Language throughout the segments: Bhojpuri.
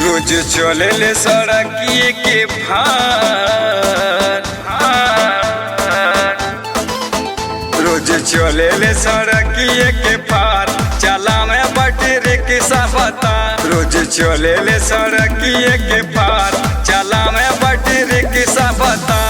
रोज चले ले सड़की के भार, रोज चले ले सड़की के पार, चला में बटे रिक्शा बता। रोज चले ले सड़की के पार, चला में बटे रिक्शा बता।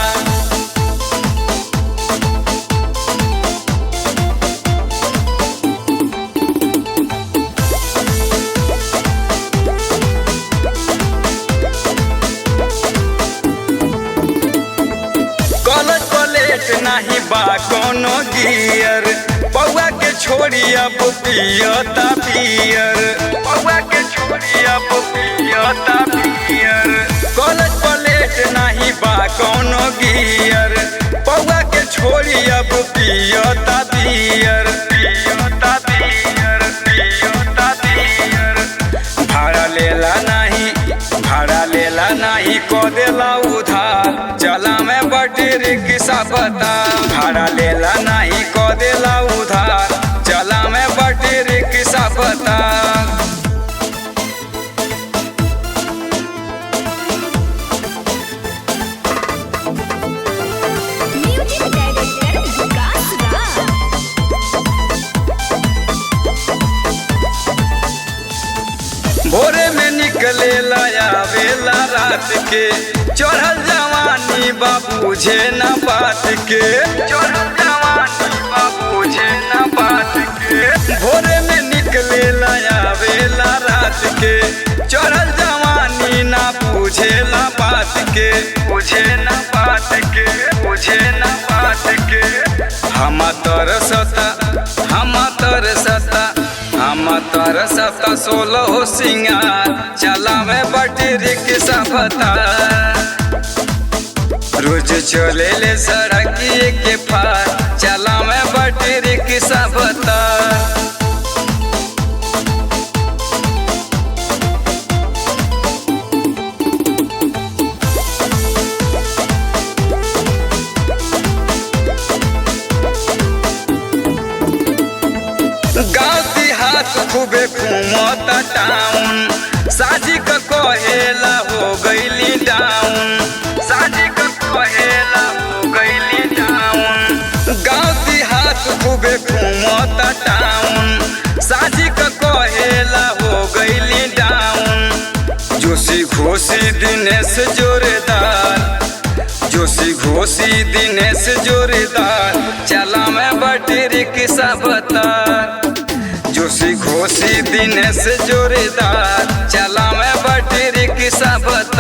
नहीं बा कोनो गियर, पौआ के छोड़ी अब पियता पियर, पौआ के छोड़ी अब पियता पियर। कॉलेज प्लेट नहीं बा कोनो गियर, पौआ के छोड़ी अब पियता पियर, पियता पियर, पियता पियर। भाड़ा लेला नहीं को देला उधार, चला में बटे रिक्शा बता। भाड़ा लेला नहीं को देला उधार, चला में बटे रिक्शा बता। भोरे में निकले लाया वेला रात के, चढ़ल जवानी बाबूझे न बात के, चढ़ल जवानी बाबूझे न बात के। भोरे में निकले लाया वेला रात के, चढ़ल जवानी ना पूछे ना बात के, पूछे न बात के, पूछे न बात के। हम तरसता सोलह सिंगार, चला में बटे रिक्शा बता। रोज चले ले सड़की के पार, चला में बटे रिक्शा बता। गाँव देहात खूबे घूमता टाउन, साझी का कहेला हो गईली डाउन, साझी का कहेला हो गईली डाउन। गाँव देहात खूबे घूमता टाउन, साझी का कहेला हो गईली डाउन। जोशी घोषी दिनेश जोरदार, जोशी घोषी दिनेश जोरदार, चला में बटे रिक्शा बता। जोशी घोषी दिनेश जोरदार, चला में बटे रिक्शा बता।